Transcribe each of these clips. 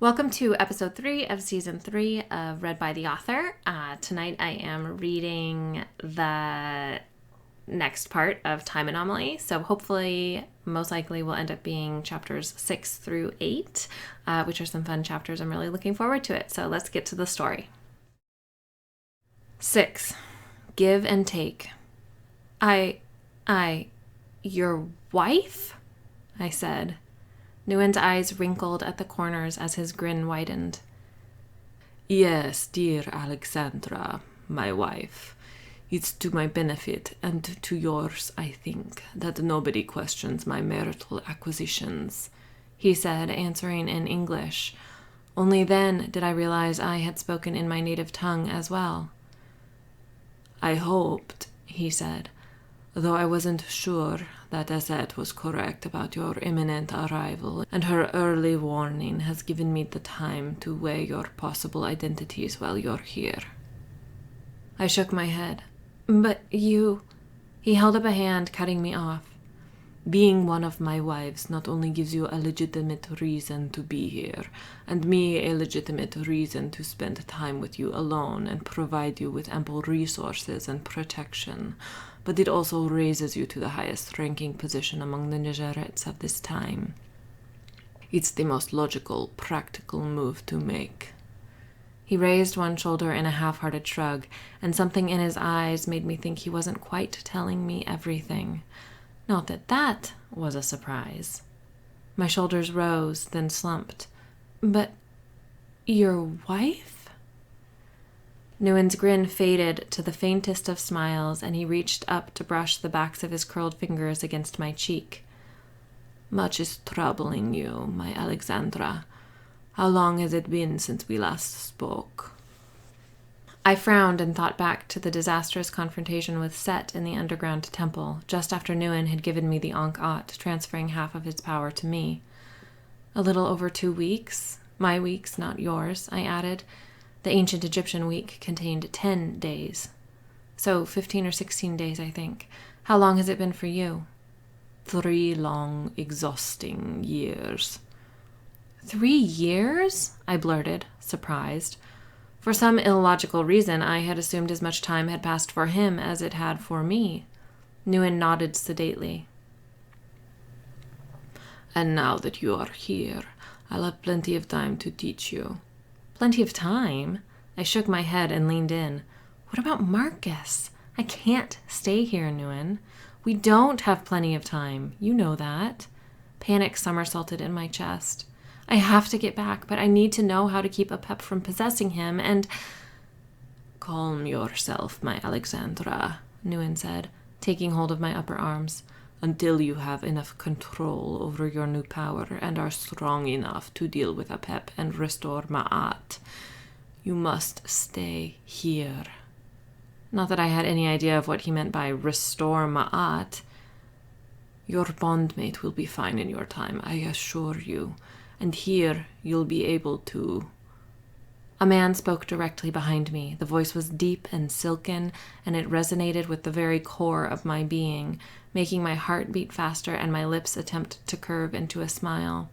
Welcome to episode 3 of season 3 of Read by the Author. Tonight I am reading the next part of Time Anomaly, so hopefully, most likely, will end up being chapters 6 through 8, which are some fun chapters. I'm really looking forward to it, so let's get to the story. 6. Give and take. Your wife? I said. Nguyen's eyes wrinkled at the corners as his grin widened. Yes, dear Alexandra, my wife. It's to my benefit and to yours, I think, that nobody questions my marital acquisitions, he said, answering in English. Only then did I realize I had spoken in my native tongue as well. I hoped, he said, though I wasn't sure that Azette was correct about your imminent arrival, and her early warning has given me the time to weigh your possible identities while you're here. I shook my head. But you... He held up a hand, cutting me off. Being one of my wives not only gives you a legitimate reason to be here, and me a legitimate reason to spend time with you alone and provide you with ample resources and protection, but it also raises you to the highest ranking position among the Nejarets of this time. It's the most logical, practical move to make. He raised one shoulder in a half-hearted shrug, and something in his eyes made me think he wasn't quite telling me everything. Not that that was a surprise. My shoulders rose, then slumped. But your wife? Nguyen's grin faded to the faintest of smiles, and he reached up to brush the backs of his curled fingers against my cheek. Much is troubling you, my Alexandra. How long has it been since we last spoke? I frowned and thought back to the disastrous confrontation with Set in the underground temple, just after Nguyen had given me the Ankh-Ot, transferring half of his power to me. A little over 2 weeks. My weeks, not yours, I added. The ancient Egyptian week contained 10 days. So 15 or 16 days, I think. How long has it been for you? 3 long, exhausting years. 3 years? I blurted, surprised. For some illogical reason, I had assumed as much time had passed for him as it had for me. Nguyen nodded sedately. And now that you are here, I'll have plenty of time to teach you. Plenty of time? I shook my head and leaned in. What about Marcus? I can't stay here, Nguyen. We don't have plenty of time. You know that. Panic somersaulted in my chest. I have to get back, but I need to know how to keep Apep from possessing him, and... Calm yourself, my Alexandra, Nguyen said, taking hold of my upper arms, until you have enough control over your new power and are strong enough to deal with Apep and restore Ma'at. You must stay here. Not that I had any idea of what he meant by restore Ma'at. Your bondmate will be fine in your time, I assure you. And here you'll be able to... A man spoke directly behind me. The voice was deep and silken, and it resonated with the very core of my being, making my heart beat faster and my lips attempt to curve into a smile.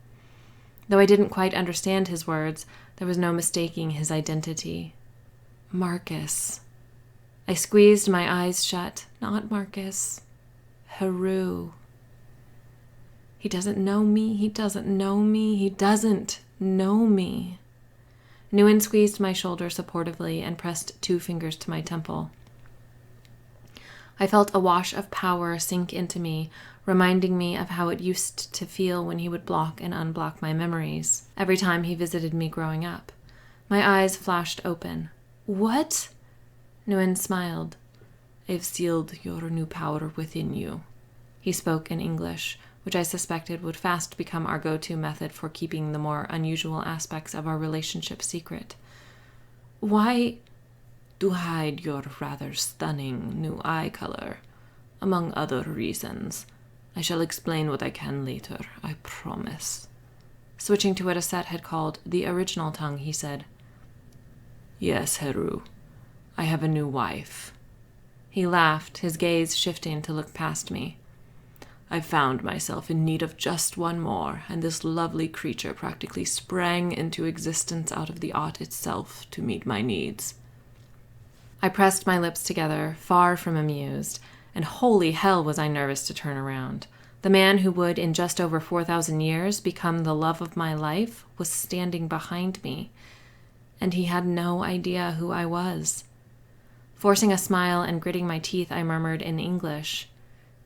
Though I didn't quite understand his words, there was no mistaking his identity. Marcus. I squeezed my eyes shut. Not Marcus. Heru. He doesn't know me. He doesn't know me. He doesn't know me. Nguyen squeezed my shoulder supportively and pressed 2 fingers to my temple. I felt a wash of power sink into me, reminding me of how it used to feel when he would block and unblock my memories, every time he visited me growing up. My eyes flashed open. What? Nguyen smiled. I've sealed your new power within you. He spoke in English, which I suspected would fast become our go-to method for keeping the more unusual aspects of our relationship secret. Why? To hide your rather stunning new eye color, among other reasons. I shall explain what I can later, I promise. Switching to what Aset had called the original tongue, he said, Yes, Heru. I have a new wife. He laughed, his gaze shifting to look past me. I found myself in need of just one more, and this lovely creature practically sprang into existence out of the art itself to meet my needs. I pressed my lips together, far from amused, and holy hell was I nervous to turn around. The man who would, in just over 4,000 years, become the love of my life was standing behind me, and he had no idea who I was. Forcing a smile and gritting my teeth, I murmured in English,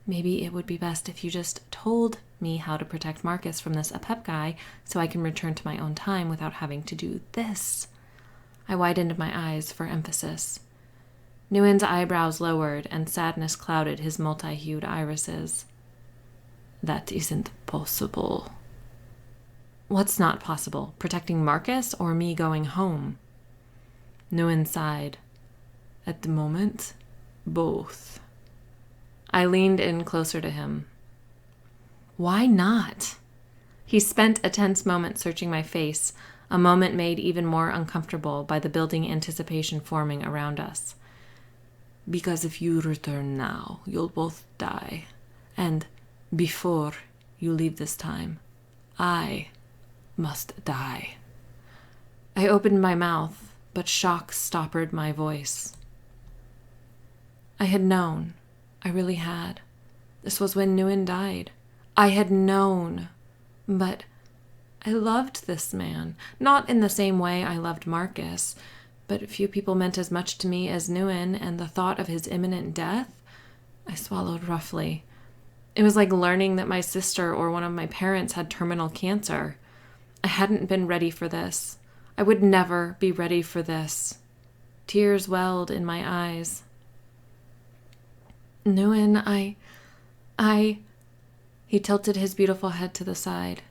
"Maybe it would be best if you just told me how to protect Marcus from this Ep3 guy so I can return to my own time without having to do this." I widened my eyes for emphasis. Nguyen's eyebrows lowered and sadness clouded his multi-hued irises. "That isn't possible." "What's not possible? Protecting Marcus or me going home?" Nguyen sighed. "At the moment, both." I leaned in closer to him. "Why not?" He spent a tense moment searching my face, a moment made even more uncomfortable by the building anticipation forming around us. "Because if you return now, you'll both die. And before you leave this time, I must die." I opened my mouth, but shock stoppered my voice. I had known. I really had. This was when Nguyen died. I had known. But I loved this man. Not in the same way I loved Marcus, but few people meant as much to me as Nguyen, and the thought of his imminent death, I swallowed roughly. It was like learning that my sister or one of my parents had terminal cancer. I hadn't been ready for this. I would never be ready for this. Tears welled in my eyes. "Nguyen, I... He tilted his beautiful head to the side.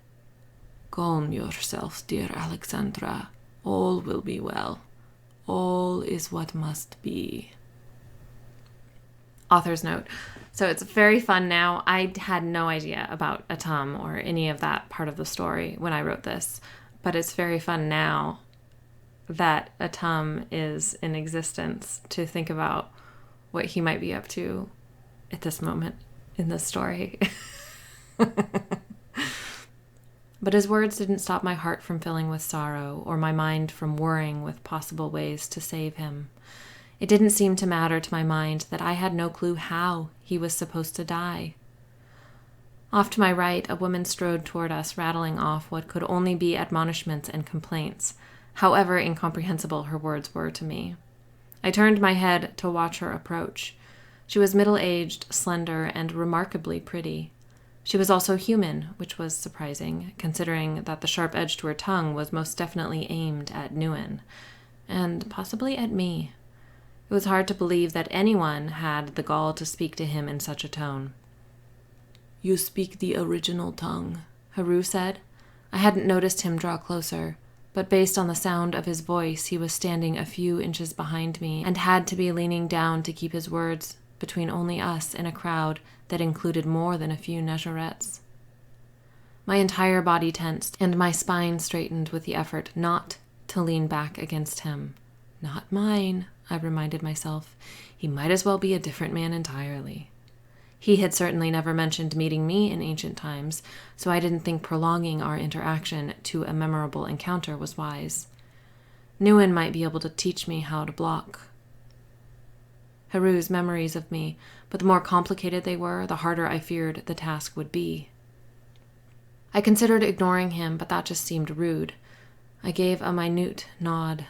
"Calm yourself, dear Alexandra. All will be well. All is what must be." Author's note. So it's very fun now. I had no idea about Atum or any of that part of the story when I wrote this, but it's very fun now that Atum is in existence to think about what he might be up to at this moment in this story. But his words didn't stop my heart from filling with sorrow or my mind from worrying with possible ways to save him. It didn't seem to matter to my mind that I had no clue how he was supposed to die. Off to my right, a woman strode toward us, rattling off what could only be admonishments and complaints, however incomprehensible her words were to me. I turned my head to watch her approach. She was middle-aged, slender, and remarkably pretty. She was also human, which was surprising, considering that the sharp edge to her tongue was most definitely aimed at Nguyen, and possibly at me. It was hard to believe that anyone had the gall to speak to him in such a tone. "You speak the original tongue," Heru said. I hadn't noticed him draw closer, but based on the sound of his voice, he was standing a few inches behind me and had to be leaning down to keep his words between only us in a crowd that included more than a few Negerettes. My entire body tensed, and my spine straightened with the effort not to lean back against him. Not mine, I reminded myself. He might as well be a different man entirely. He had certainly never mentioned meeting me in ancient times, so I didn't think prolonging our interaction to a memorable encounter was wise. Nguyen might be able to teach me how to block. Heru's memories of me, but the more complicated they were, the harder I feared the task would be. I considered ignoring him, but that just seemed rude. I gave a minute nod.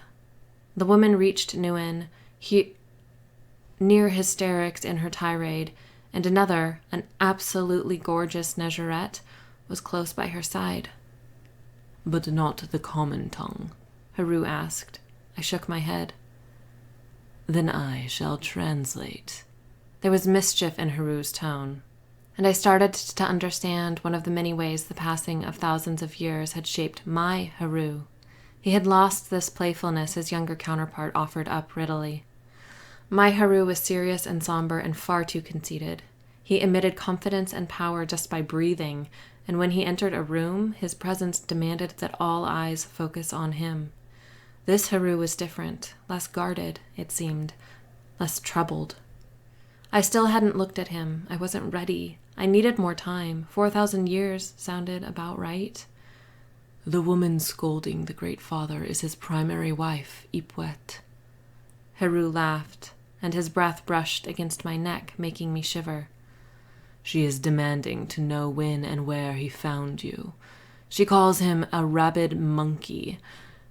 The woman reached Nguyen, near hysterics in her tirade, and another, an absolutely gorgeous Negerette, was close by her side. "But not the common tongue?" Heru asked. I shook my head. "Then I shall translate." There was mischief in Heru's tone, and I started to understand one of the many ways the passing of thousands of years had shaped my Heru. He had lost this playfulness his younger counterpart offered up readily. My Heru was serious and somber and far too conceited. He emitted confidence and power just by breathing, and when he entered a room, his presence demanded that all eyes focus on him. This Heru was different, less guarded, it seemed, less troubled. I still hadn't looked at him. I wasn't ready. I needed more time. 4,000 years sounded about right. The woman scolding the Great Father is his primary wife, Ep3. Heru laughed, and his breath brushed against my neck, making me shiver. She is demanding to know when and where he found you. She calls him a rabid monkey.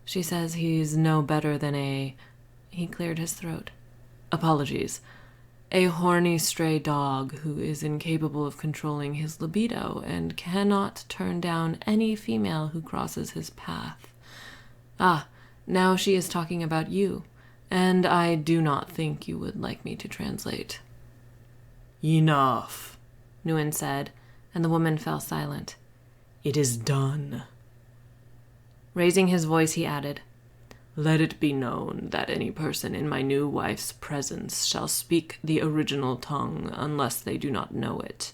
She says he's no better than He cleared his throat. Apologies. A horny stray dog who is incapable of controlling his libido and cannot turn down any female who crosses his path. Now she is talking about you, and I do not think you would like me to translate. Enough, Nguyen said, and the woman fell silent. It is done. Raising his voice, he added, Let it be known that any person in my new wife's presence shall speak the original tongue unless they do not know it.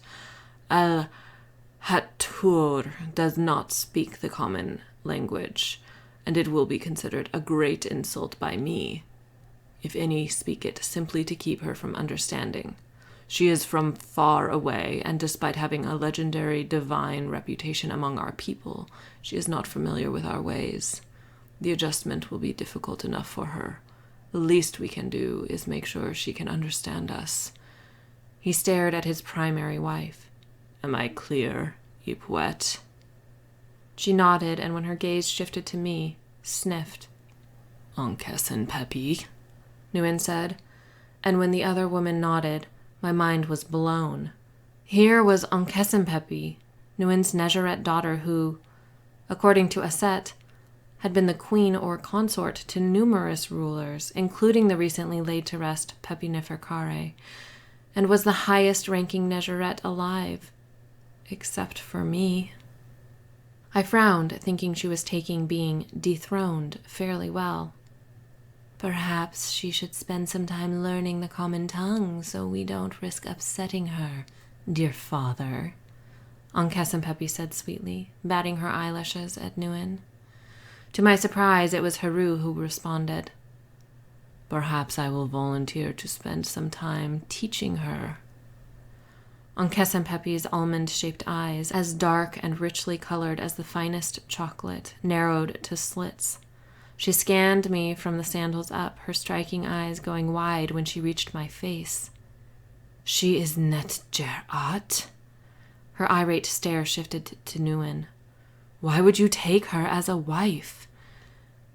Hathor does not speak the common language, and it will be considered a great insult by me if any speak it simply to keep her from understanding. She is from far away, and despite having a legendary divine reputation among our people, she is not familiar with our ways. The adjustment will be difficult enough for her. The least we can do is make sure she can understand us. He stared at his primary wife. Am I clear, Ep3? She nodded, and when her gaze shifted to me, sniffed. Ankesen Pepi, Nguyen said, and when the other woman nodded, my mind was blown. Here was Ankesen Pepi, Nguyen's Nezharet daughter who, according to Aset, had been the queen or consort to numerous rulers, including the recently laid to rest Pepi Neferkare, and was the highest-ranking Nezharet alive, except for me. I frowned, thinking she was taking being dethroned fairly well. Perhaps she should spend some time learning the common tongue so we don't risk upsetting her, dear father, Ankesen Pepi said sweetly, batting her eyelashes at Nguyen. To my surprise, it was Heru who responded. Perhaps I will volunteer to spend some time teaching her. Ankesen Pepi's almond-shaped eyes, as dark and richly colored as the finest chocolate, narrowed to slits. She scanned me from the sandals up, her striking eyes going wide when she reached my face. She is Nezharet? Her irate stare shifted to Nguyen. Why would you take her as a wife?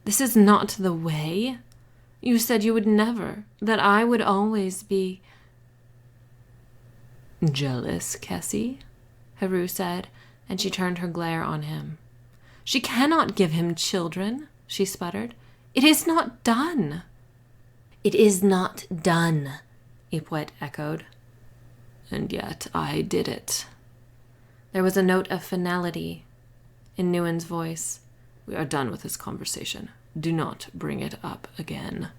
This is not the way. You said you would never, that I would always be... Jealous, Kessie? Heru said, and she turned her glare on him. She cannot give him children, she sputtered. It is not done. It is not done, Ep3 echoed. And yet I did it. There was a note of finality in Nguyen's voice. We are done with this conversation. Do not bring it up again.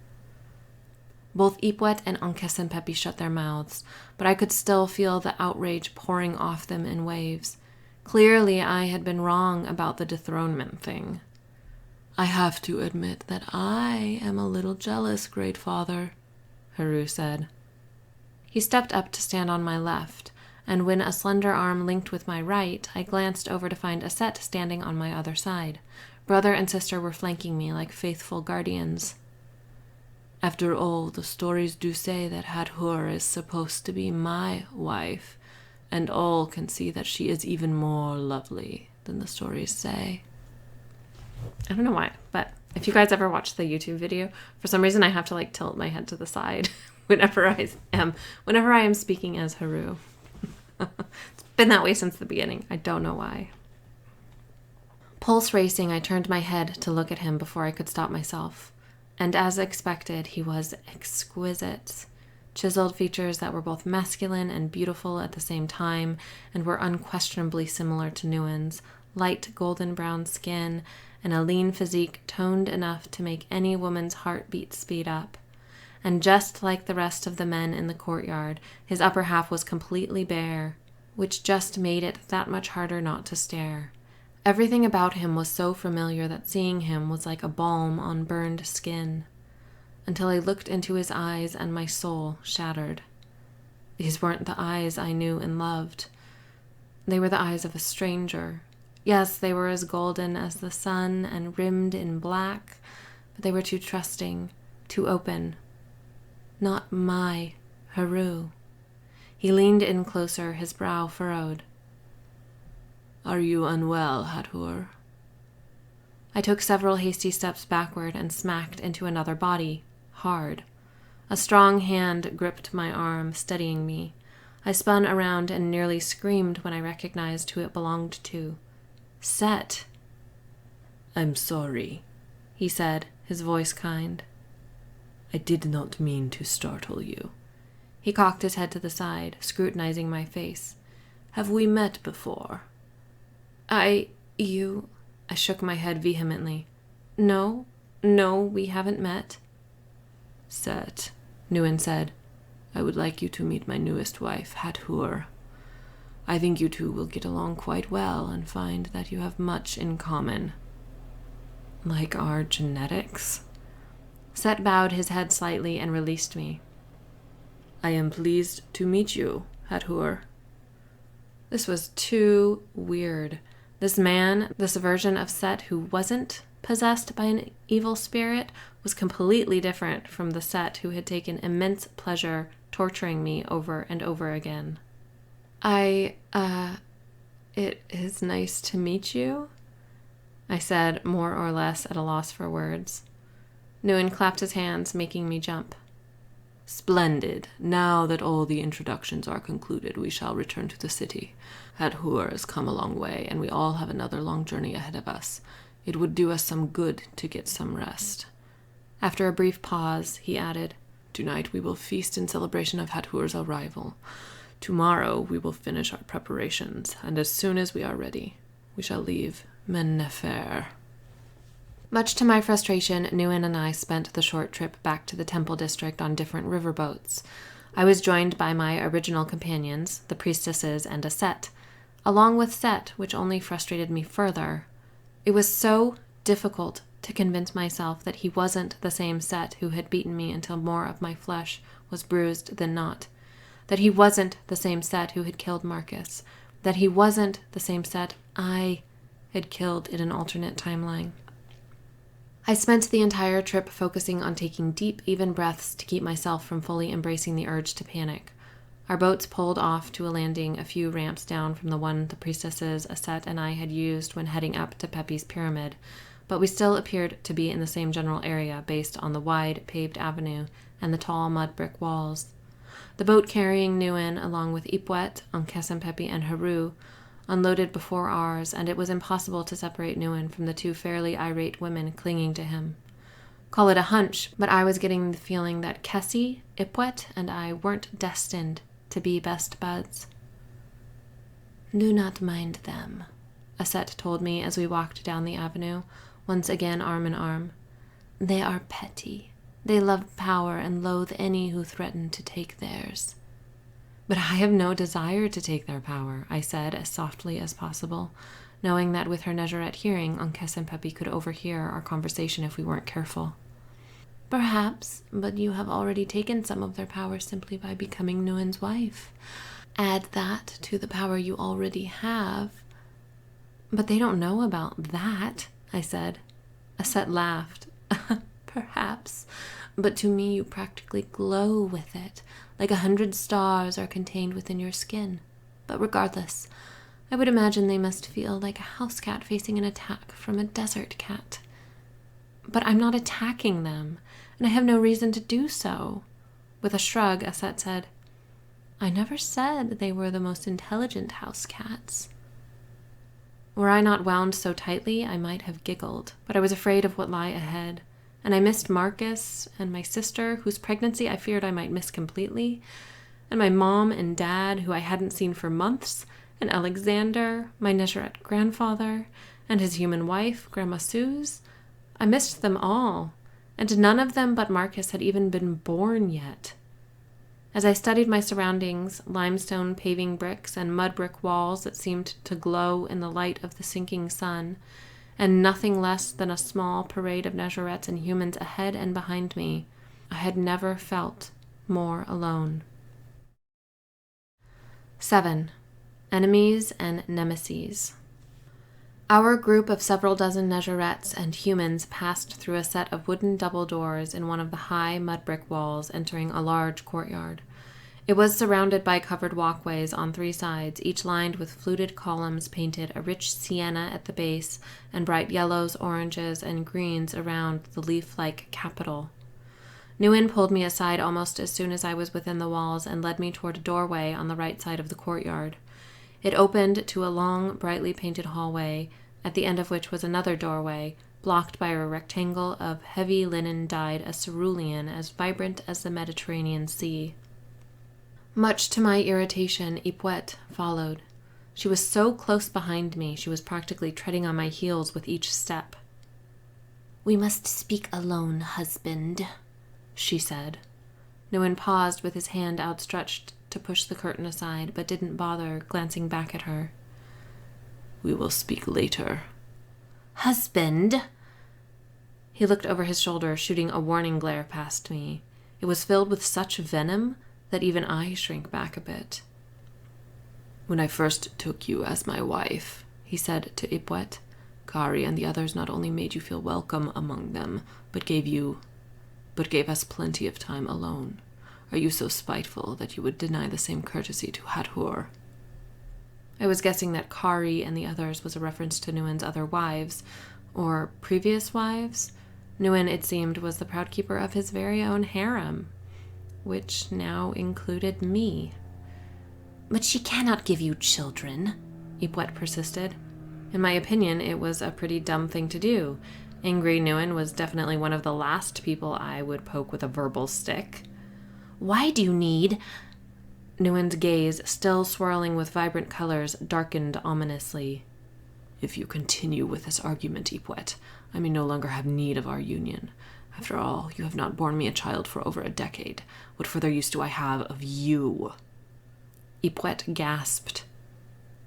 Both Ep3 and Ankesen Pepi shut their mouths, but I could still feel the outrage pouring off them in waves. Clearly, I had been wrong about the dethronement thing. I have to admit that I am a little jealous, Great Father, Heru said. He stepped up to stand on my left, and when a slender arm linked with my right, I glanced over to find Aset standing on my other side. Brother and sister were flanking me like faithful guardians. After all, the stories do say that Hathor is supposed to be my wife, and all can see that she is even more lovely than the stories say. I don't know why, but if you guys ever watch the YouTube video, for some reason I have to tilt my head to the side whenever I am speaking as Heru. It's been that way since the beginning. I don't know why. Pulse racing, I turned my head to look at him before I could stop myself. And as expected, he was exquisite. Chiseled features that were both masculine and beautiful at the same time, and were unquestionably similar to Nguyen's. Light golden brown skin, and a lean physique toned enough to make any woman's heartbeat speed up. And just like the rest of the men in the courtyard, his upper half was completely bare, which just made it that much harder not to stare. Everything about him was so familiar that seeing him was like a balm on burned skin, until I looked into his eyes and my soul shattered. These weren't the eyes I knew and loved. They were the eyes of a stranger. Yes, they were as golden as the sun and rimmed in black, but they were too trusting, too open. Not my Heru. He leaned in closer, his brow furrowed. Are you unwell, Hathor? I took several hasty steps backward and smacked into another body, hard. A strong hand gripped my arm, steadying me. I spun around and nearly screamed when I recognized who it belonged to. Set. I'm sorry, he said, his voice kind. I did not mean to startle you. He cocked his head to the side, scrutinizing my face. Have we met before? You... I shook my head vehemently. No, we haven't met. Set, Nguyen said. I would like you to meet my newest wife, Hathor. I think you two will get along quite well and find that you have much in common. Like our genetics? Set bowed his head slightly and released me. I am pleased to meet you, Hathor. This was too weird. This man, this version of Set who wasn't possessed by an evil spirit, was completely different from the Set who had taken immense pleasure torturing me over and over again. It is nice to meet you, I said, more or less at a loss for words. Nguyen clapped his hands, making me jump. Splendid. Now that all the introductions are concluded, we shall return to the city. Hathor has come a long way, and we all have another long journey ahead of us. It would do us some good to get some rest. After a brief pause, he added, Tonight we will feast in celebration of Hathor's arrival. Tomorrow we will finish our preparations, and as soon as we are ready, we shall leave Mennefer. Much to my frustration, Nguyen and I spent the short trip back to the temple district on different riverboats. I was joined by my original companions, the priestesses and a Set, along with Set, which only frustrated me further. It was so difficult to convince myself that he wasn't the same Set who had beaten me until more of my flesh was bruised than not, that he wasn't the same Set who had killed Marcus, that he wasn't the same Set I had killed in an alternate timeline. I spent the entire trip focusing on taking deep, even breaths to keep myself from fully embracing the urge to panic. Our boats pulled off to a landing a few ramps down from the one the priestesses, a Set, and I had used when heading up to Pepe's pyramid, but we still appeared to be in the same general area based on the wide, paved avenue and the tall mud brick walls. The boat carrying Nguyen, along with Ep3, Pepe, and Heru, unloaded before ours, and it was impossible to separate Nguyen from the two fairly irate women clinging to him. Call it a hunch, but I was getting the feeling that Kessie, Ep3, and I weren't destined to be best buds. Do not mind them, a Set told me as we walked down the avenue, once again arm in arm. They are petty. They love power and loathe any who threaten to take theirs. But I have no desire to take their power, I said as softly as possible, knowing that with her Nezharet hearing, Pepe could overhear our conversation if we weren't careful. Perhaps, but you have already taken some of their power simply by becoming Nguyen's wife. Add that to the power you already have. But they don't know about that, I said. A Set laughed. Perhaps, but to me you practically glow with it, like 100 stars are contained within your skin. But regardless, I would imagine they must feel like a house cat facing an attack from a desert cat. But I'm not attacking them, and I have no reason to do so. With a shrug, a Set said, I never said they were the most intelligent house cats. Were I not wound so tightly, I might have giggled, but I was afraid of what lay ahead. And I missed Marcus and my sister, whose pregnancy I feared I might miss completely, and my mom and dad, who I hadn't seen for months, and Alexander, my Nezharet grandfather, and his human wife, Grandma Suze. I missed them all, and none of them but Marcus had even been born yet. As I studied my surroundings, limestone paving bricks and mud brick walls that seemed to glow in the light of the sinking sun, and nothing less than a small parade of Nezharets and humans ahead and behind me, I had never felt more alone. 7. Enemies and Nemeses. Our group of several dozen Negerettes and humans passed through a set of wooden double doors in one of the high mud brick walls, entering a large courtyard. It was surrounded by covered walkways on 3 sides, each lined with fluted columns painted a rich sienna at the base and bright yellows, oranges, and greens around the leaf-like capital. Nguyen pulled me aside almost as soon as I was within the walls and led me toward a doorway on the right side of the courtyard. It opened to a long, brightly painted hallway, at the end of which was another doorway, blocked by a rectangle of heavy linen dyed a cerulean as vibrant as the Mediterranean Sea. Much to my irritation, Ep3 followed. She was so close behind me, she was practically treading on my heels with each step. "We must speak alone, husband," she said. Nguyen paused with his hand outstretched to push the curtain aside, but didn't bother, glancing back at her. "We will speak later." "Husband!" He looked over his shoulder, shooting a warning glare past me. It was filled with such venom that even I shrank back a bit. "When I first took you as my wife," he said to Ep3, "Kari and the others not only made you feel welcome among them, but gave us plenty of time alone. Are you so spiteful that you would deny the same courtesy to Hathor?" I was guessing that Kari and the others was a reference to Nguyen's other wives, or previous wives. Nguyen, it seemed, was the proud keeper of his very own harem, which now included me. "But she cannot give you children," Ep3 persisted. In my opinion, it was a pretty dumb thing to do. Angry Nguyen was definitely one of the last people I would poke with a verbal stick. "Why do you need—" Nguyen's gaze, still swirling with vibrant colors, darkened ominously. "If you continue with this argument, Ep3, I may no longer have need of our union. After all, you have not borne me a child for over a decade. What further use do I have of you?" Ep3 gasped.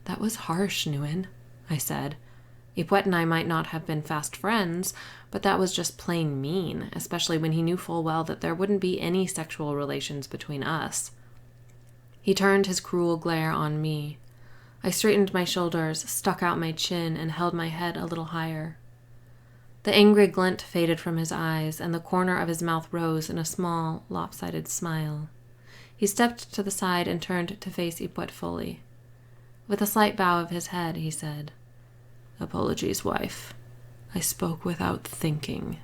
"That was harsh, Nguyen," I said. Ep3 and I might not have been fast friends, but that was just plain mean, especially when he knew full well that there wouldn't be any sexual relations between us. He turned his cruel glare on me. I straightened my shoulders, stuck out my chin, and held my head a little higher. The angry glint faded from his eyes, and the corner of his mouth rose in a small, lopsided smile. He stepped to the side and turned to face Ep3 fully. With a slight bow of his head, he said, "Apologies, wife. I spoke without thinking."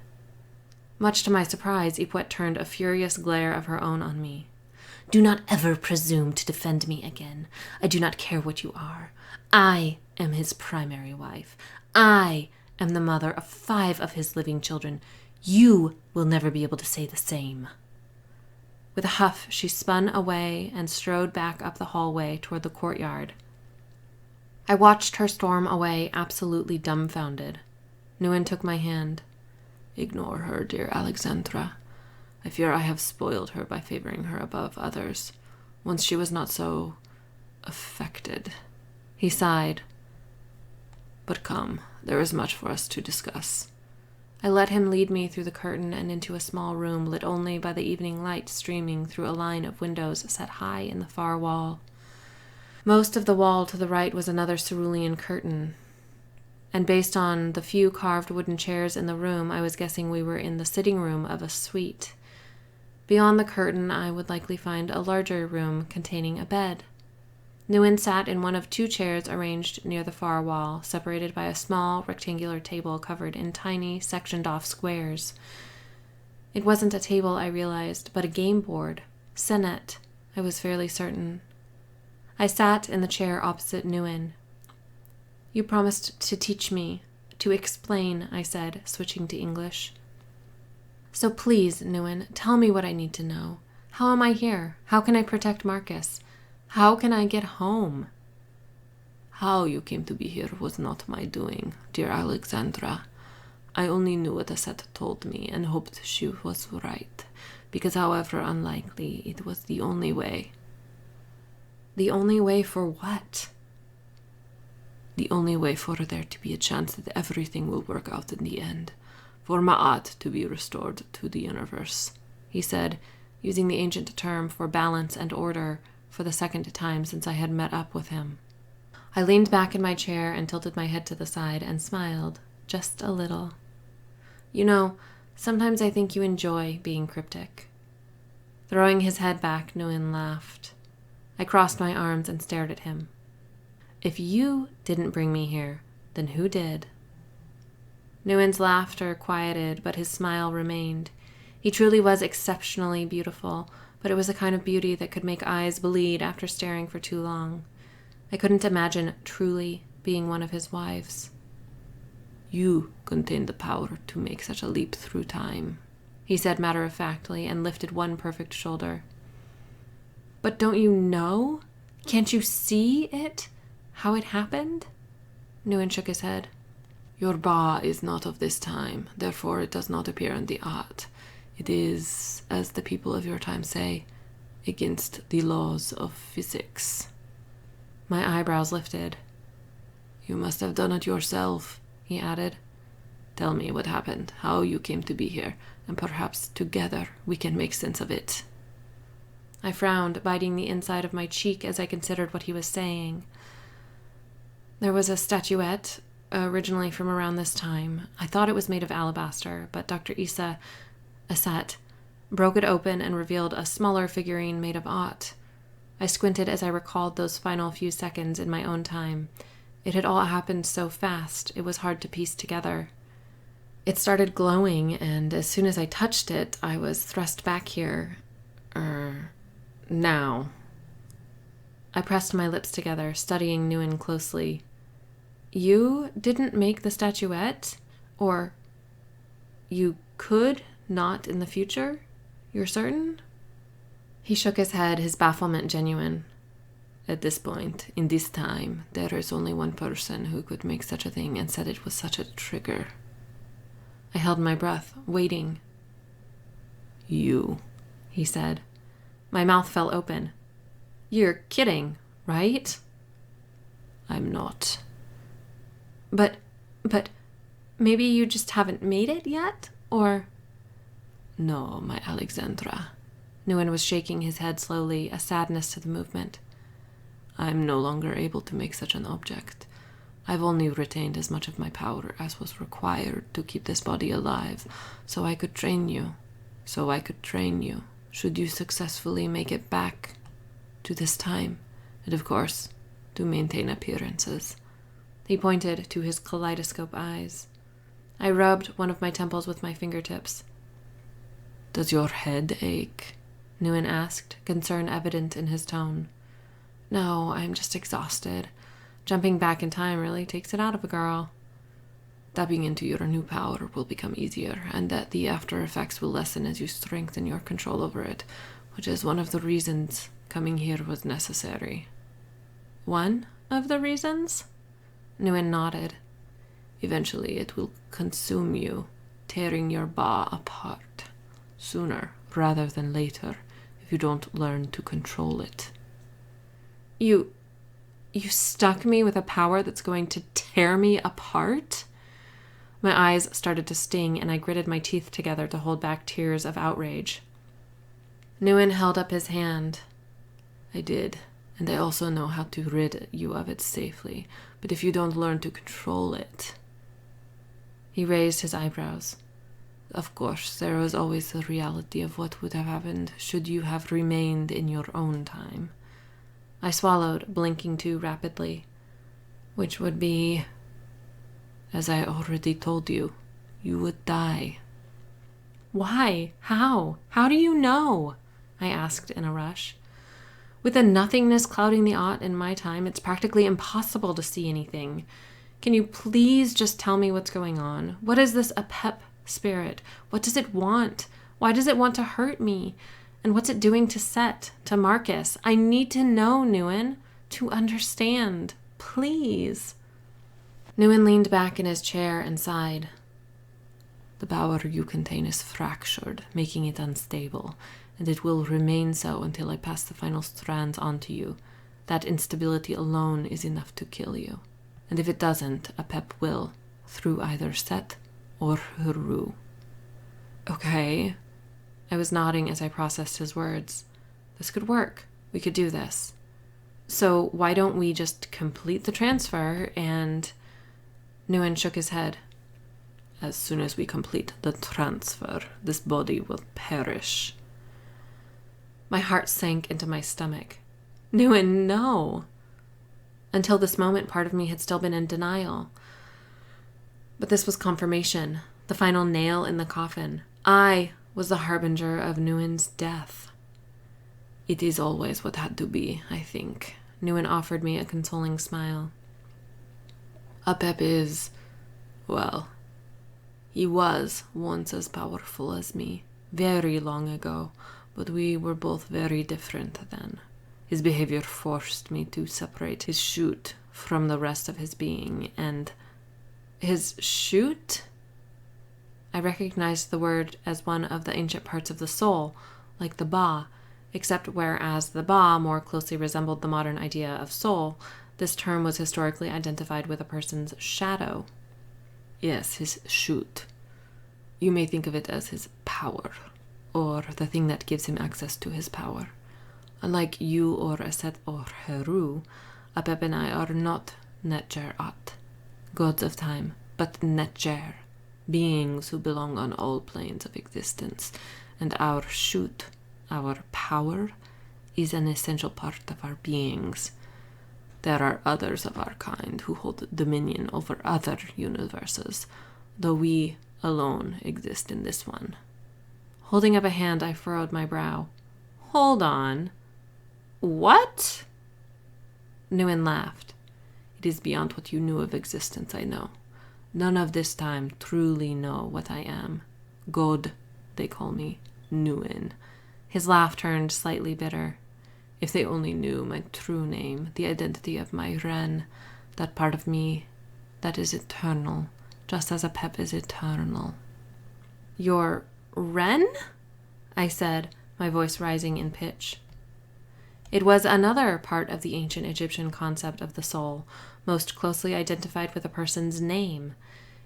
Much to my surprise, Ep3 turned a furious glare of her own on me. "Do not ever presume to defend me again. I do not care what you are. I am his primary wife. I am the mother of 5 of his living children. You will never be able to say the same." With a huff, she spun away and strode back up the hallway toward the courtyard. I watched her storm away, absolutely dumbfounded. Nguyen took my hand. "Ignore her, dear Alexandra. I fear I have spoiled her by favoring her above others. Once she was not so affected." He sighed. "But come, there is much for us to discuss." I let him lead me through the curtain and into a small room lit only by the evening light streaming through a line of windows set high in the far wall. Most of the wall to the right was another cerulean curtain, and based on the few carved wooden chairs in the room, I was guessing we were in the sitting room of a suite. Beyond the curtain, I would likely find a larger room containing a bed. Nguyen sat in one of 2 chairs arranged near the far wall, separated by a small rectangular table covered in tiny, sectioned-off squares. It wasn't a table, I realized, but a game board. Senet, I was fairly certain. I sat in the chair opposite Nguyen. "You promised to teach me, to explain," I said, switching to English. "So please, Nguyen, tell me what I need to know. How am I here? How can I protect Marcus? How can I get home?" "How you came to be here was not my doing, dear Alexandra. I only knew what Aset told me and hoped she was right, because however unlikely, it was the only way." "The only way for what?" "The only way for there to be a chance that everything will work out in the end. For Ma'at to be restored to the universe," he said, using the ancient term for balance and order for the second time since I had met up with him. I leaned back in my chair and tilted my head to the side and smiled, just a little. You know, sometimes I think you enjoy being cryptic. Throwing his head back, Nguyen laughed. I crossed my arms and stared at him. If you didn't bring me here, then who did? Nguyen's laughter quieted, but his smile remained. He truly was exceptionally beautiful, but it was the kind of beauty that could make eyes bleed after staring for too long. I couldn't imagine truly being one of his wives. You contain the power to make such a leap through time, he said matter-of-factly and lifted one perfect shoulder. But don't you know? Can't you see it? How it happened? Nguyen shook his head. Your Ba is not of this time, therefore it does not appear in the art. It is, as the people of your time say, against the laws of physics. My eyebrows lifted. You must have done it yourself, he added. Tell me what happened, how you came to be here, and perhaps together we can make sense of it. I frowned, biting the inside of my cheek as I considered what he was saying. There was a statuette, originally from around this time. I thought it was made of alabaster, but Dr. Issa Asat broke it open and revealed a smaller figurine made of aught. I squinted as I recalled those final few seconds in my own time. It had all happened so fast, it was hard to piece together. It started glowing, and as soon as I touched it, I was thrust back here. Now. I pressed my lips together, studying Nguyen closely. You didn't make the statuette? Or you could not in the future? You're certain? He shook his head, his bafflement genuine. At this point, in this time, there is only one person who could make such a thing and said it was such a trigger. I held my breath, waiting. You, he said. My mouth fell open. You're kidding, right? I'm not. But maybe you just haven't made it yet? Or... No, my Alexandra. Nguyen was shaking his head slowly, a sadness to the movement. I'm no longer able to make such an object. I've only retained as much of my power as was required to keep this body alive, so I could train you. Should you successfully make it back to this time, and of course, to maintain appearances. He pointed to his kaleidoscope eyes. I rubbed one of my temples with my fingertips. Does your head ache? Nguyen asked, concern evident in his tone. No, I'm just exhausted. Jumping back in time really takes it out of a girl. Tapping into your new power will become easier, and that the after effects will lessen as you strengthen your control over it, which is one of the reasons coming here was necessary. One of the reasons? Nguyen nodded. Eventually it will consume you, tearing your Ba apart, sooner rather than later, if you don't learn to control it. You stuck me with a power that's going to tear me apart? My eyes started to sting, and I gritted my teeth together to hold back tears of outrage. Nguyen held up his hand. I did, and I also know how to rid you of it safely, but if you don't learn to control it... He raised his eyebrows. Of course, there was always the reality of what would have happened should you have remained in your own time. I swallowed, blinking too rapidly. Which would be, as I already told you, you would die. Why? How? How do you know? I asked in a rush. With the nothingness clouding the aught in my time, it's practically impossible to see anything. Can you please just tell me what's going on? What is this Ep3 spirit? What does it want? Why does it want to hurt me? And what's it doing to Set, to Marcus? I need to know, Nguyen, to understand. Please. Nguyen leaned back in his chair and sighed. The power you contain is fractured, making it unstable, and it will remain so until I pass the final strands onto you. That instability alone is enough to kill you. And if it doesn't, Ep3 will, through either Set or Heru. Okay. I was nodding as I processed his words. This could work. We could do this. So why don't we just complete the transfer? And Nguyen shook his head. As soon as we complete the transfer, this body will perish. My heart sank into my stomach. Nguyen, no. Until this moment, part of me had still been in denial. But this was confirmation, the final nail in the coffin. I was the harbinger of Nguyen's death. It is always what had to be, I think. Nguyen offered me a consoling smile. Apep is, well, he was once as powerful as me, very long ago, but we were both very different then. His behavior forced me to separate his shoot from the rest of his being, and his shoot? I recognized the word as one of the ancient parts of the soul, like the ba, except whereas the ba more closely resembled the modern idea of soul, this term was historically identified with a person's shadow. Yes, his shoot. You may think of it as his power, or the thing that gives him access to his power. Unlike you or Aset or Heru, Apep and I are not Netjer-at, gods of time, but Netjer, beings who belong on all planes of existence, and our shoot, our power, is an essential part of our beings. There are others of our kind who hold dominion over other universes, though we alone exist in this one. Holding up a hand, I furrowed my brow. Hold on. What? Nguyen laughed. It is beyond what you knew of existence, I know. None of this time truly know what I am. God, they call me. Nguyen. His laugh turned slightly bitter. If they only knew my true name, the identity of my Ren, that part of me that is eternal, just as Apep is eternal. Your Ren? I said, my voice rising in pitch. It was another part of the ancient Egyptian concept of the soul, most closely identified with a person's name.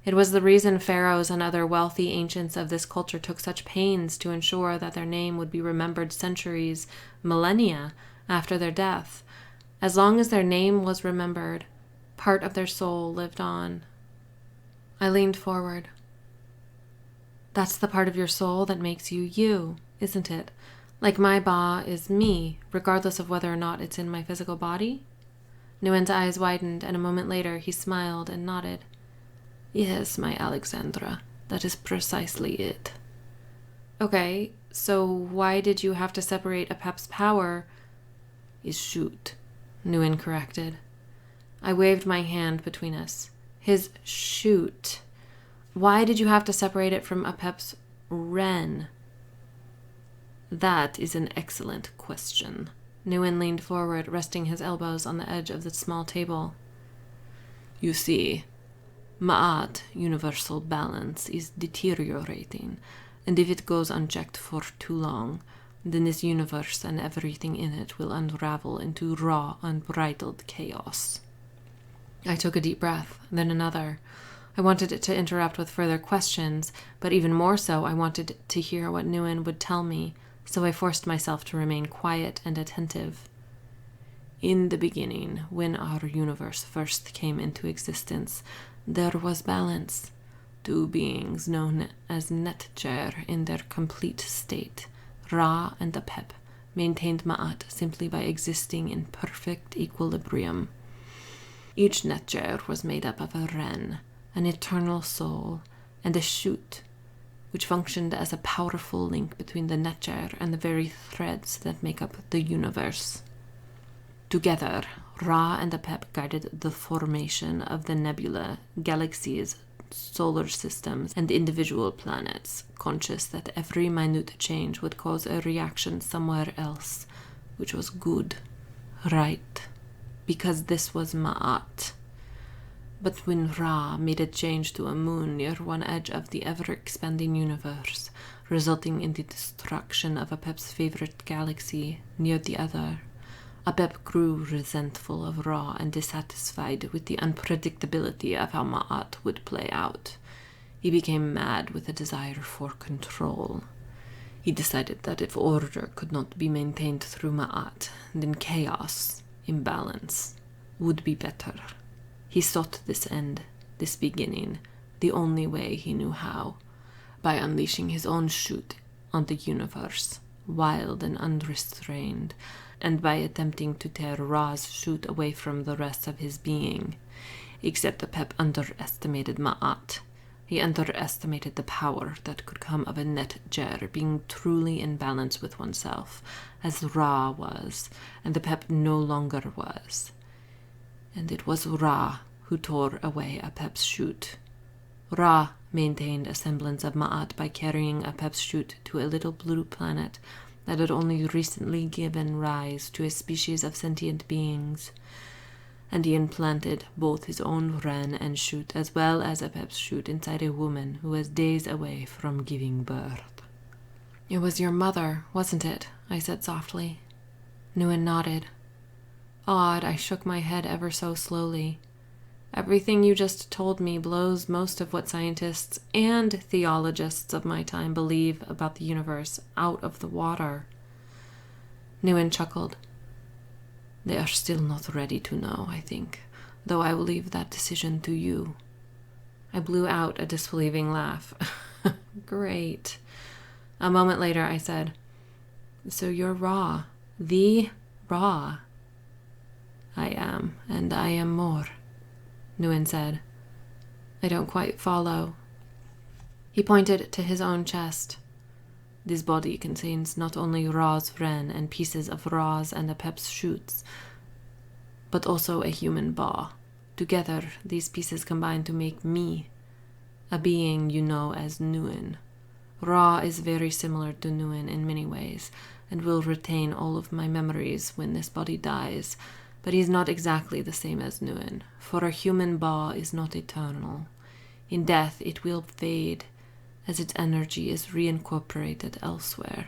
It was the reason pharaohs and other wealthy ancients of this culture took such pains to ensure that their name would be remembered centuries, millennia, after their death. As long as their name was remembered, part of their soul lived on. I leaned forward. That's the part of your soul that makes you you, isn't it? Like my Ba is me, regardless of whether or not it's in my physical body? Nguyen's eyes widened, and a moment later he smiled and nodded. Yes, my Alexandra, that is precisely it. Okay, so why did you have to separate Apep's power? His shoot, Nguyen corrected. I waved my hand between us. His shoot. Why did you have to separate it from Apep's Ren? That is an excellent question. Nguyen leaned forward, resting his elbows on the edge of the small table. You see, Ma'at, universal balance, is deteriorating, and if it goes unchecked for too long, then this universe and everything in it will unravel into raw, unbridled chaos. I took a deep breath, then another. I wanted it to interrupt with further questions, but even more so, I wanted to hear what Nguyen would tell me, so I forced myself to remain quiet and attentive. In the beginning, when our universe first came into existence, there was balance. Two beings known as Netjer in their complete state, Ra and Apep, maintained Ma'at simply by existing in perfect equilibrium. Each Netjer was made up of a Ren, an eternal soul, and a shoot, which functioned as a powerful link between the Netjer and the very threads that make up the universe. Together, Ra and Apep guided the formation of the nebula, galaxies, solar systems, and individual planets, conscious that every minute change would cause a reaction somewhere else, which was good, right, because this was Ma'at. But when Ra made a change to a moon near one edge of the ever-expanding universe, resulting in the destruction of Apep's favorite galaxy near the other, Apep grew resentful of Ra and dissatisfied with the unpredictability of how Ma'at would play out. He became mad with a desire for control. He decided that if order could not be maintained through Ma'at, then chaos, imbalance would be better. He sought this end, this beginning, the only way he knew how, by unleashing his own shoot on the universe, wild and unrestrained, and by attempting to tear Ra's shoot away from the rest of his being. Except Apep underestimated Ma'at. He underestimated the power that could come of a Netjer being truly in balance with oneself, as Ra was, and Apep no longer was. And it was Ra who tore away Apep's shoot. Ra maintained a semblance of Ma'at by carrying Apep's shoot to a little blue planet that had only recently given rise to a species of sentient beings, and he implanted both his own Ren and shoot as well as Apep's shoot inside a woman who was days away from giving birth. It was your mother, wasn't it? I said softly. Nguyen nodded. Awed, I shook my head ever so slowly. Everything you just told me blows most of what scientists and theologists of my time believe about the universe out of the water. Nguyen chuckled. They are still not ready to know, I think, though I will leave that decision to you. I blew out a disbelieving laugh. Great. A moment later I said, So you're Ra, the Ra. I am, and I am more, Nguyen said. I don't quite follow. He pointed to his own chest. This body contains not only Ra's Ren and pieces of Ra's and Apep's shoots, but also a human Ba. Together, these pieces combine to make me, a being you know as Nguyen. Ra is very similar to Nguyen in many ways, and will retain all of my memories when this body dies, but he is not exactly the same as Nguyen, for a human Ba is not eternal. In death, it will fade, as its energy is reincorporated elsewhere.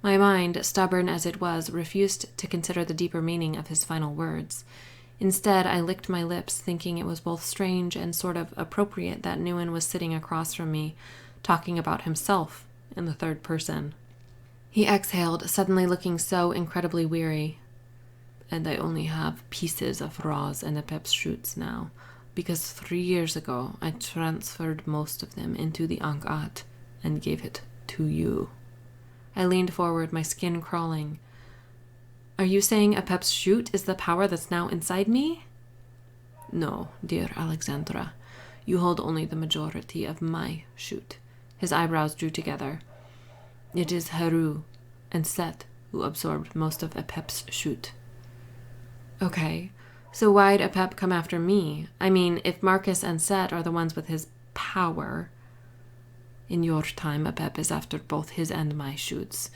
My mind, stubborn as it was, refused to consider the deeper meaning of his final words. Instead, I licked my lips, thinking it was both strange and sort of appropriate that Nguyen was sitting across from me, talking about himself in the third person. He exhaled, suddenly looking so incredibly weary. And I only have pieces of Ra's and Apep's shoots now, because 3 years ago I transferred most of them into the Ankat and gave it to you. I leaned forward, my skin crawling. Are you saying Apep's shoot is the power that's now inside me? No, dear Alexandra. You hold only the majority of my shoot. His eyebrows drew together. It is Heru and Set who absorbed most of Apep's shoot. Okay. So why'd Apep come after me? I mean, if Marcus and Set are the ones with his power. In your time, Apep is after both his and my shoots,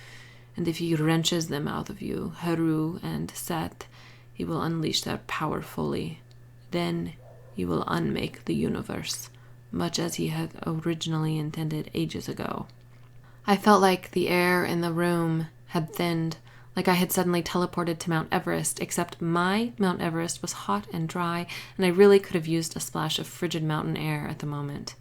and if he wrenches them out of you, Heru and Set, he will unleash their power fully. Then he will unmake the universe, much as he had originally intended ages ago. I felt like the air in the room had thinned, like I had suddenly teleported to Mount Everest, except my Mount Everest was hot and dry, and I really could have used a splash of frigid mountain air at the moment.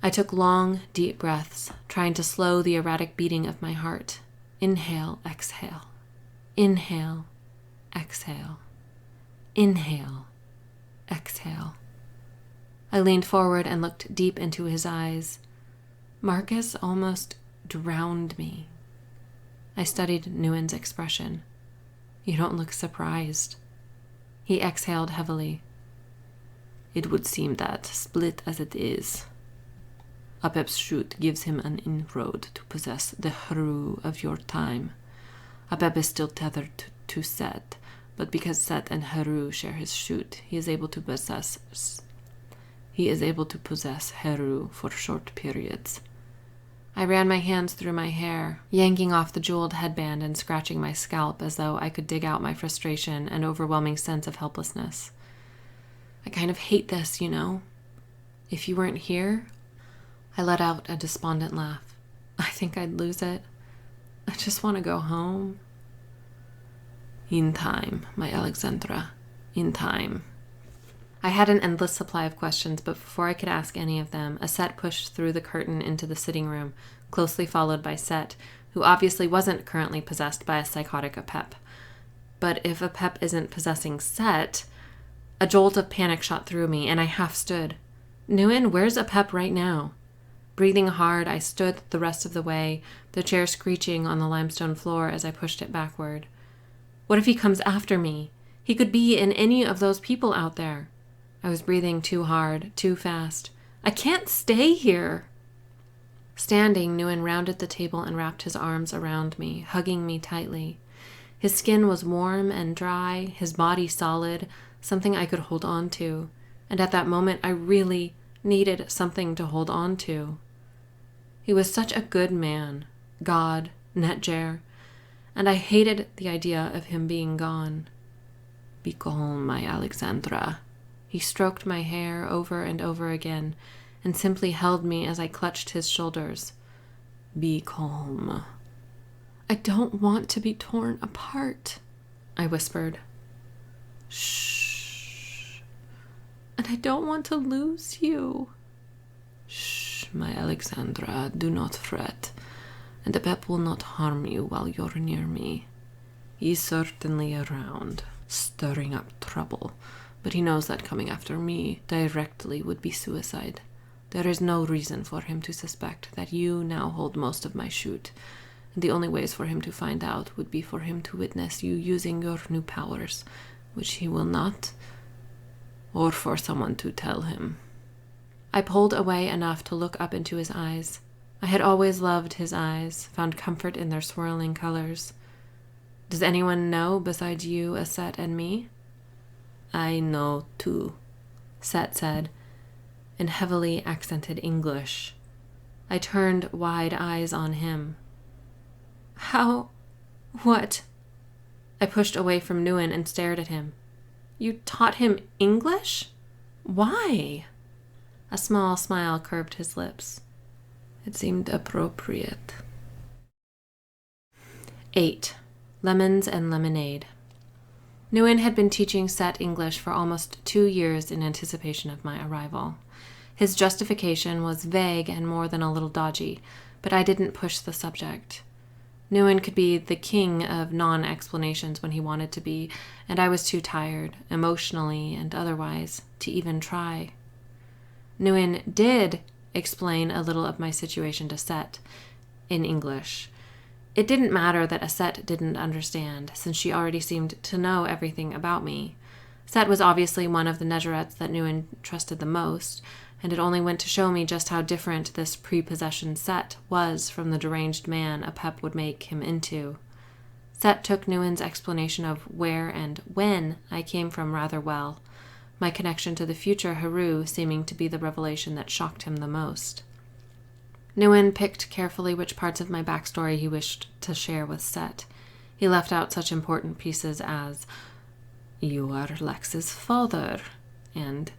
I took long, deep breaths, trying to slow the erratic beating of my heart. Inhale, exhale. Inhale, exhale. Inhale, exhale. I leaned forward and looked deep into his eyes. Marcus almost drowned me. I studied Nguyen's expression. You don't look surprised. He exhaled heavily. It would seem that, split as it is, Apep's shoot gives him an inroad to possess the Heru of your time. Apep is still tethered to Set, but because Set and Heru share his shoot, he is able to possess Heru for short periods. I ran my hands through my hair, yanking off the jeweled headband and scratching my scalp as though I could dig out my frustration and overwhelming sense of helplessness. I kind of hate this, you know. If you weren't here, I let out a despondent laugh. I think I'd lose it. I just want to go home. In time, my Alexandra. In time. I had an endless supply of questions, but before I could ask any of them, a Set pushed through the curtain into the sitting room, closely followed by Set, who obviously wasn't currently possessed by a psychotic Apep. But if Ep3 isn't possessing Set... A jolt of panic shot through me, and I half stood. Nguyen, where's Ep3 right now? Breathing hard, I stood the rest of the way, the chair screeching on the limestone floor as I pushed it backward. What if he comes after me? He could be in any of those people out there. I was breathing too hard, too fast. I can't stay here. Standing, Nguyen rounded the table and wrapped his arms around me, hugging me tightly. His skin was warm and dry, his body solid, something I could hold on to. And at that moment, I really needed something to hold on to. He was such a good man, God, Netjer, and I hated the idea of him being gone. Be calm, my Alexandra. He stroked my hair over and over again, and simply held me as I clutched his shoulders. Be calm. I don't want to be torn apart, I whispered. Shh. And I don't want to lose you. Shh, my Alexandra, do not fret, and Ep3 will not harm you while you're near me. He's certainly around, stirring up trouble, but he knows that coming after me directly would be suicide. There is no reason for him to suspect that you now hold most of my shoot, and the only ways for him to find out would be for him to witness you using your new powers, which he will not, or for someone to tell him. I pulled away enough to look up into his eyes. I had always loved his eyes, found comfort in their swirling colors. Does anyone know besides you, Set, and me? I know too, Set said, in heavily accented English. I turned wide eyes on him. How? What? I pushed away from Nguyen and stared at him. You taught him English? Why? A small smile curved his lips. It seemed appropriate. 8. Lemons and Lemonade. Nguyen had been teaching Set English for almost 2 years in anticipation of my arrival. His justification was vague and more than a little dodgy, but I didn't push the subject. Nguyen could be the king of non-explanations when he wanted to be, and I was too tired, emotionally and otherwise, to even try. Nguyen did explain a little of my situation to Set in English. It didn't matter that Set didn't understand, since she already seemed to know everything about me. Set was obviously one of the Nezarets that Nguyen trusted the most, and it only went to show me just how different this pre-possession Set was from the deranged man Ep3 would make him into. Set took Nguyen's explanation of where and when I came from rather well, my connection to the future Heru seeming to be the revelation that shocked him the most. Nguyen picked carefully which parts of my backstory he wished to share with Set. He left out such important pieces as, "You are Lex's father," and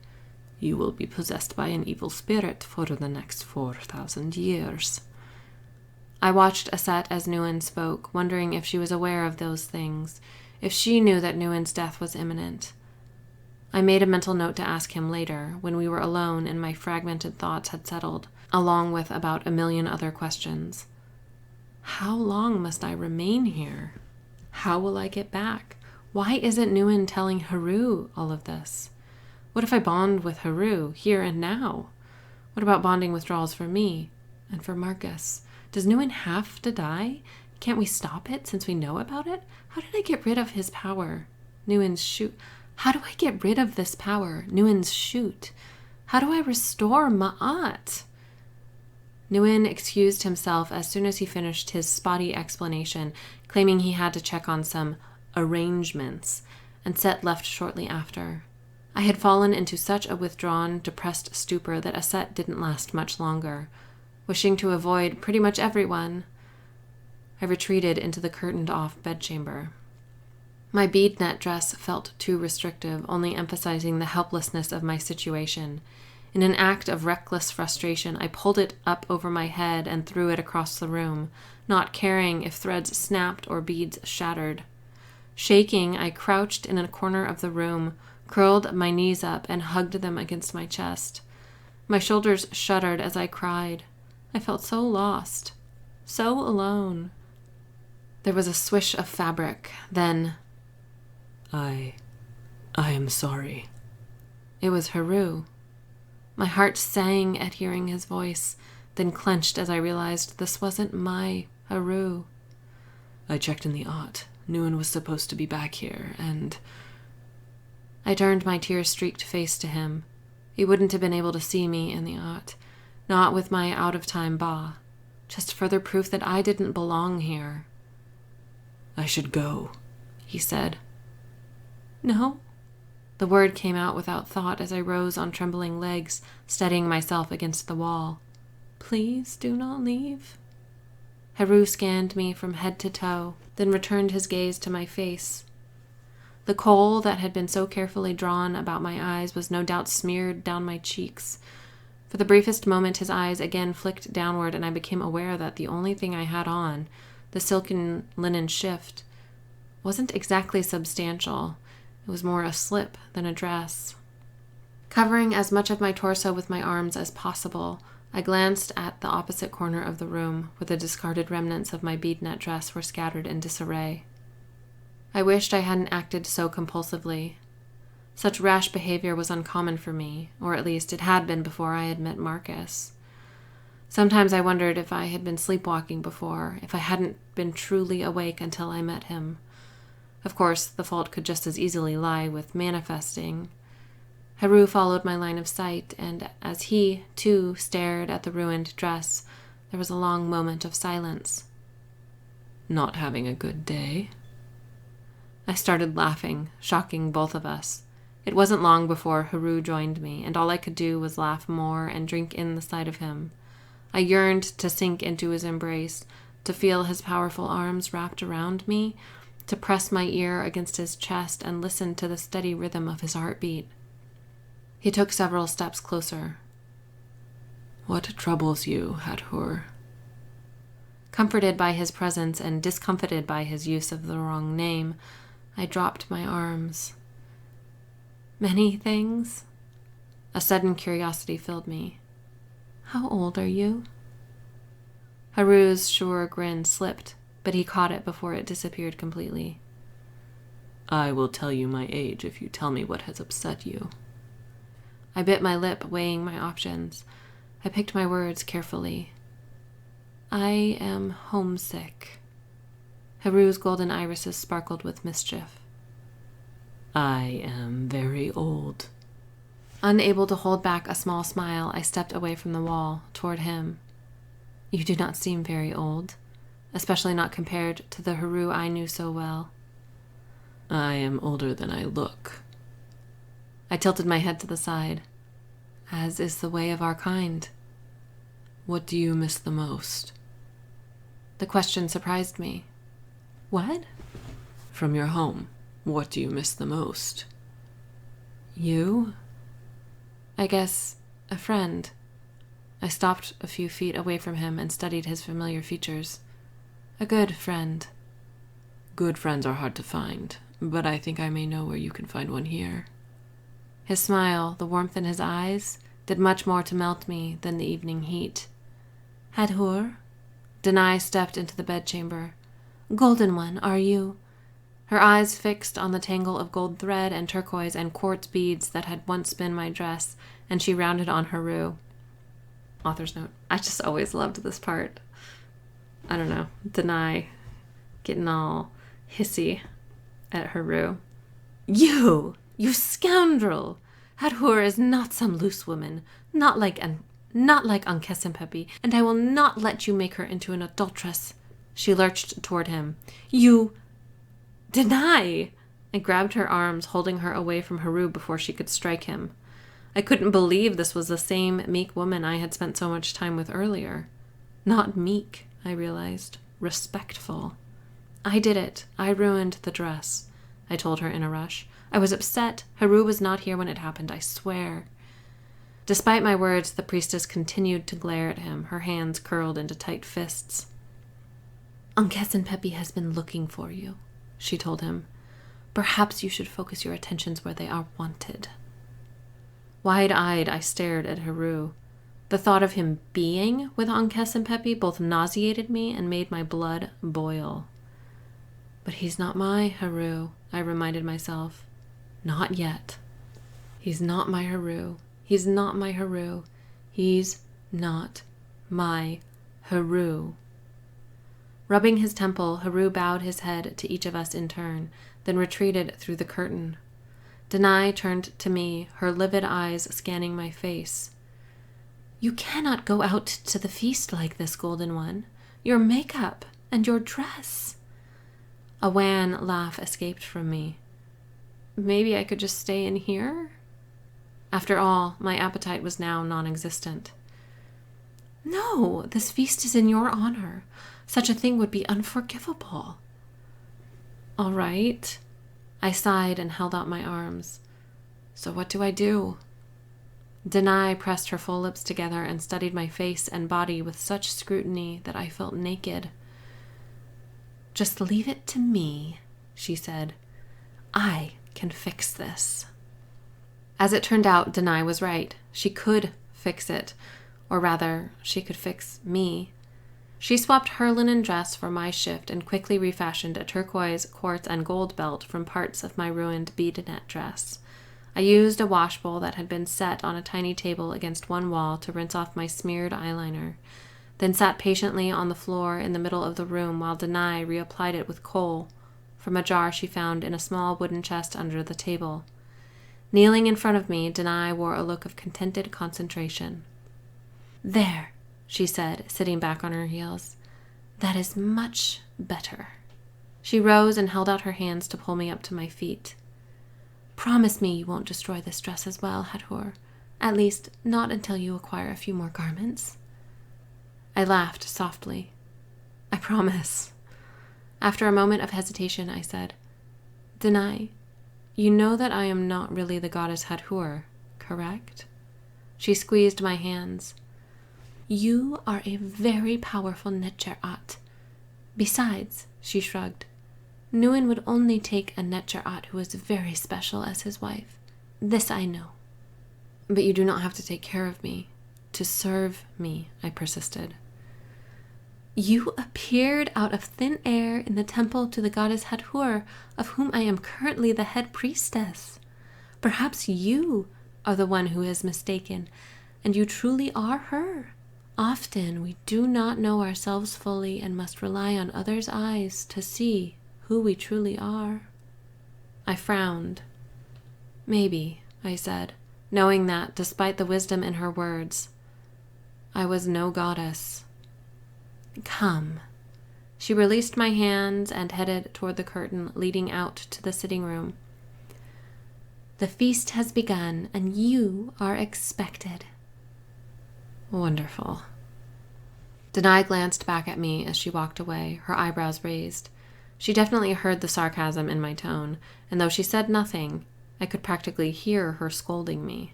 "You will be possessed by an evil spirit for the next 4,000 years. I watched Set as Nguyen spoke, wondering if she was aware of those things, if she knew that Nguyen's death was imminent. I made a mental note to ask him later, when we were alone and my fragmented thoughts had settled, along with about 1,000,000 other questions. How long must I remain here? How will I get back? Why isn't Nguyen telling Heru all of this? What if I bond with Heru, here and now? What about bonding withdrawals for me and for Marcus? Does Nguyen have to die? Can't we stop it since we know about it? How did I get rid of his power? Nguyen's shoot. How do I get rid of this power? Nguyen's shoot. How do I restore Ma'at? Nguyen excused himself as soon as he finished his spotty explanation, claiming he had to check on some arrangements, and Set left shortly after. I had fallen into such a withdrawn, depressed stupor that Set didn't last much longer. Wishing to avoid pretty much everyone, I retreated into the curtained-off bedchamber. My bead net dress felt too restrictive, only emphasizing the helplessness of my situation. In an act of reckless frustration, I pulled it up over my head and threw it across the room, not caring if threads snapped or beads shattered. Shaking, I crouched in a corner of the room, curled my knees up, and hugged them against my chest. My shoulders shuddered as I cried. I felt so lost, so alone. There was a swish of fabric, then I am sorry. It was Heru. My heart sang at hearing his voice, then clenched as I realized this wasn't my Heru. I checked in the art. Nguyen was supposed to be back here, and... I turned my tear-streaked face to him. He wouldn't have been able to see me in the art, not with my out-of-time ba. Just further proof that I didn't belong here. I should go, he said. No? The word came out without thought as I rose on trembling legs, steadying myself against the wall. Please do not leave. Heru scanned me from head to toe, then returned his gaze to my face. The kohl that had been so carefully drawn about my eyes was no doubt smeared down my cheeks. For the briefest moment his eyes again flicked downward, and I became aware that the only thing I had on, the silken linen shift, wasn't exactly substantial. It was more a slip than a dress. Covering as much of my torso with my arms as possible, I glanced at the opposite corner of the room, where the discarded remnants of my beadnet dress were scattered in disarray. I wished I hadn't acted so compulsively. Such rash behavior was uncommon for me, or at least it had been before I had met Marcus. Sometimes I wondered if I had been sleepwalking before, if I hadn't been truly awake until I met him. Of course, the fault could just as easily lie with manifesting. Heru followed my line of sight, and as he, too, stared at the ruined dress, there was a long moment of silence. Not having a good day? I started laughing, shocking both of us. It wasn't long before Heru joined me, and all I could do was laugh more and drink in the sight of him. I yearned to sink into his embrace, to feel his powerful arms wrapped around me, to press my ear against his chest and listen to the steady rhythm of his heartbeat. He took several steps closer. What troubles you, Hathor? Comforted by his presence and discomfited by his use of the wrong name, I dropped my arms. Many things. A sudden curiosity filled me. How old are you? Heru's sure grin slipped, but he caught it before it disappeared completely. I will tell you my age if you tell me what has upset you. I bit my lip, weighing my options. I picked my words carefully. I am homesick. Heru's golden irises sparkled with mischief. I am very old. Unable to hold back a small smile, I stepped away from the wall, toward him. You do not seem very old, especially not compared to the Heru I knew so well. I am older than I look. I tilted my head to the side, as is the way of our kind. What do you miss the most? The question surprised me. What? From your home, what do you miss the most? You? I guess a friend. I stopped a few feet away from him and studied his familiar features. A good friend. Good friends are hard to find, but I think I may know where you can find one here. His smile, the warmth in his eyes, did much more to melt me than the evening heat. Hathor? Denai stepped into the bedchamber. Golden one, are you? Her eyes fixed on the tangle of gold thread and turquoise and quartz beads that had once been my dress, and she rounded on Heru. Author's note. I just always loved this part. I don't know. Denai getting all hissy at Heru. You scoundrel! Hathor is not some loose woman, not like Ankesenpepi, and I will not let you make her into an adulteress. She lurched toward him. You deny! I grabbed her arms, holding her away from Heru before she could strike him. I couldn't believe this was the same meek woman I had spent so much time with earlier. Not meek, I realized. Respectful. I did it. I ruined the dress, I told her in a rush. I was upset. Heru was not here when it happened, I swear. Despite my words, the priestess continued to glare at him, her hands curled into tight fists. Ankesenpepi has been looking for you, she told him. Perhaps you should focus your attentions where they are wanted. Wide-eyed, I stared at Heru. The thought of him being with Ankesenpepi both nauseated me and made my blood boil. But he's not my Heru, I reminded myself. Not yet. He's not my Heru. He's not my Heru. He's not my Heru. Rubbing his temple, Heru bowed his head to each of us in turn, then retreated through the curtain. Denai turned to me, her livid eyes scanning my face. You cannot go out to the feast like this, Golden One. Your makeup and your dress. A wan laugh escaped from me. Maybe I could just stay in here? After all, my appetite was now non-existent. No, this feast is in your honor. Such a thing would be unforgivable. All right. I sighed and held out my arms. So what do I do? Denai pressed her full lips together and studied my face and body with such scrutiny that I felt naked. Just leave it to me, she said. I can fix this. As it turned out, Denai was right. She could fix it. Or rather, she could fix me. She swapped her linen dress for my shift and quickly refashioned a turquoise, quartz, and gold belt from parts of my ruined beadnet dress. I used a wash bowl that had been set on a tiny table against one wall to rinse off my smeared eyeliner, then sat patiently on the floor in the middle of the room while Denai reapplied it with kohl from a jar she found in a small wooden chest under the table. Kneeling in front of me, Denai wore a look of contented concentration. There, she said, sitting back on her heels. That is much better. She rose and held out her hands to pull me up to my feet. Promise me you won't destroy this dress as well, Hathor. At least, not until you acquire a few more garments. I laughed softly. I promise. After a moment of hesitation, I said, Denai, you know that I am not really the goddess Hathor, correct? She squeezed my hands. You are a very powerful Netjerat. Besides, she shrugged, Nuin would only take a Netjerat who is very special as his wife. This I know. But you do not have to take care of me. To serve me, I persisted. You appeared out of thin air in the temple to the goddess Hathor, of whom I am currently the head priestess. Perhaps you are the one who is mistaken, and you truly are her. Often we do not know ourselves fully and must rely on others' eyes to see who we truly are. I frowned. Maybe, I said, knowing that, despite the wisdom in her words, I was no goddess. Come. She released my hands and headed toward the curtain leading out to the sitting room. The feast has begun, and you are expected. Wonderful. Denai glanced back at me as she walked away, her eyebrows raised. She definitely heard the sarcasm in my tone, and though she said nothing, I could practically hear her scolding me.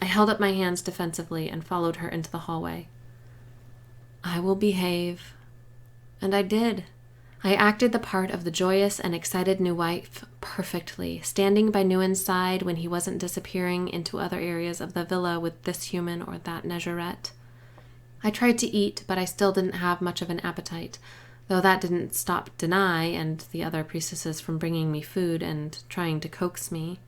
I held up my hands defensively and followed her into the hallway. I will behave. And I did. I acted the part of the joyous and excited new wife perfectly, standing by Nuin's side when he wasn't disappearing into other areas of the villa with this human or that Netjerat. I tried to eat, but I still didn't have much of an appetite, though that didn't stop Denai and the other priestesses from bringing me food and trying to coax me.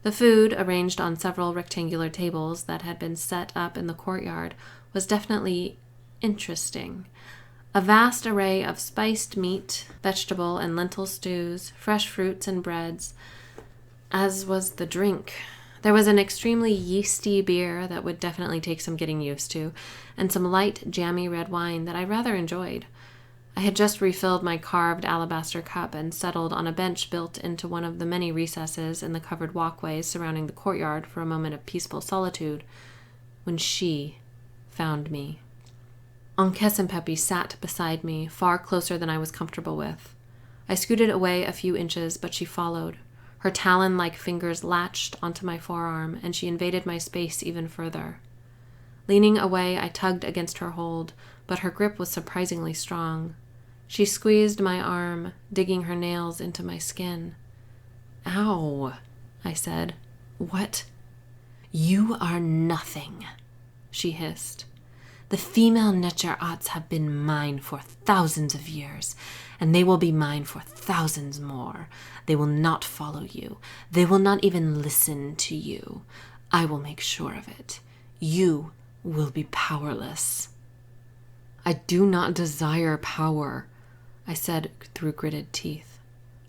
The food, arranged on several rectangular tables that had been set up in the courtyard, was definitely interesting. A vast array of spiced meat, vegetable and lentil stews, fresh fruits and breads, as was the drink. There was an extremely yeasty beer that would definitely take some getting used to, and some light, jammy red wine that I rather enjoyed. I had just refilled my carved alabaster cup and settled on a bench built into one of the many recesses in the covered walkways surrounding the courtyard for a moment of peaceful solitude, when she found me. Ankhesenpepi sat beside me, far closer than I was comfortable with. I scooted away a few inches, but she followed. Her talon-like fingers latched onto my forearm, and she invaded my space even further. Leaning away, I tugged against her hold, but her grip was surprisingly strong. She squeezed my arm, digging her nails into my skin. Ow, I said. What? You are nothing, she hissed. The female Necher'ats have been mine for thousands of years, and they will be mine for thousands more. They will not follow you. They will not even listen to you. I will make sure of it. You will be powerless. I do not desire power, I said through gritted teeth.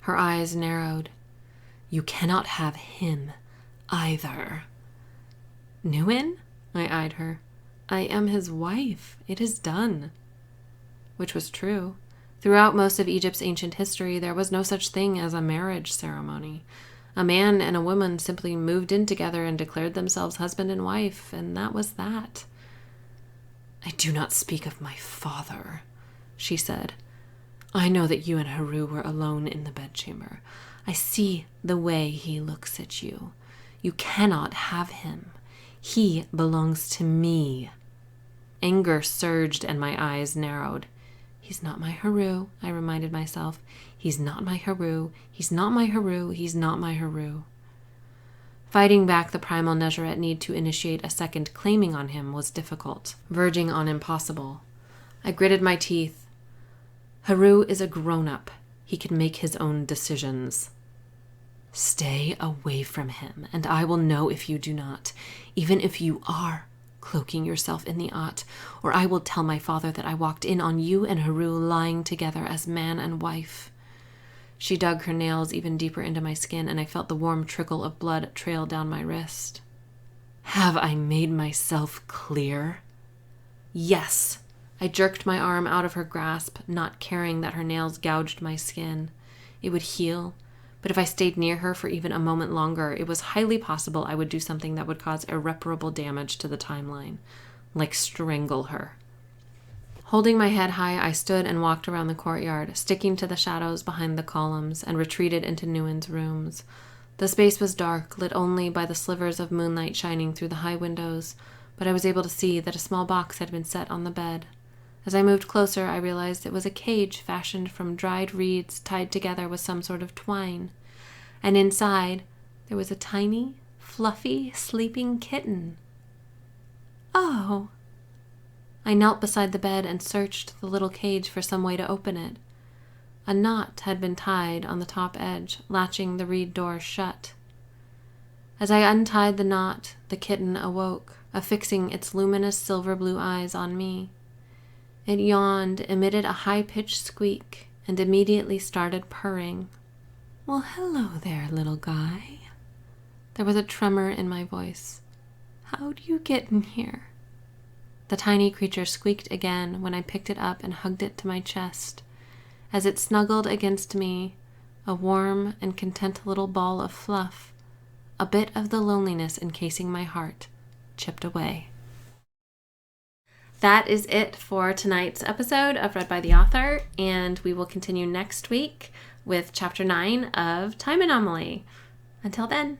Her eyes narrowed. You cannot have him either. Nuin? I eyed her. I am his wife. It is done. Which was true. Throughout most of Egypt's ancient history, there was no such thing as a marriage ceremony. A man and a woman simply moved in together and declared themselves husband and wife, and that was that. I do not speak of my father, she said. I know that you and Heru were alone in the bedchamber. I see the way he looks at you. You cannot have him. He belongs to me. Anger surged and my eyes narrowed. He's not my Heru, I reminded myself. He's not my Heru. He's not my Heru. He's not my Heru. Fighting back the primal Nezeret need to initiate a second claiming on him was difficult, verging on impossible. I gritted my teeth. Heru is a grown-up. He can make his own decisions. Stay away from him, and I will know if you do not, even if you are cloaking yourself in the At, or I will tell my father that I walked in on you and Heru lying together as man and wife. She dug her nails even deeper into my skin, and I felt the warm trickle of blood trail down my wrist. Have I made myself clear? Yes. I jerked my arm out of her grasp, not caring that her nails gouged my skin. It would heal, but if I stayed near her for even a moment longer, it was highly possible I would do something that would cause irreparable damage to the timeline, like strangle her. Holding my head high, I stood and walked around the courtyard, sticking to the shadows behind the columns, and retreated into Nuin's rooms. The space was dark, lit only by the slivers of moonlight shining through the high windows, but I was able to see that a small box had been set on the bed. As I moved closer, I realized it was a cage fashioned from dried reeds tied together with some sort of twine. And inside, there was a tiny, fluffy, sleeping kitten. Oh! I knelt beside the bed and searched the little cage for some way to open it. A knot had been tied on the top edge, latching the reed door shut. As I untied the knot, the kitten awoke, affixing its luminous silver-blue eyes on me. It yawned, emitted a high-pitched squeak, and immediately started purring. Well, hello there, little guy. There was a tremor in my voice. How'd you get in here? The tiny creature squeaked again when I picked it up and hugged it to my chest. As it snuggled against me, a warm and content little ball of fluff, a bit of the loneliness encasing my heart, chipped away. That is it for tonight's episode of Read by the Author, and we will continue next week with Chapter 9 of Time Anomaly. Until then.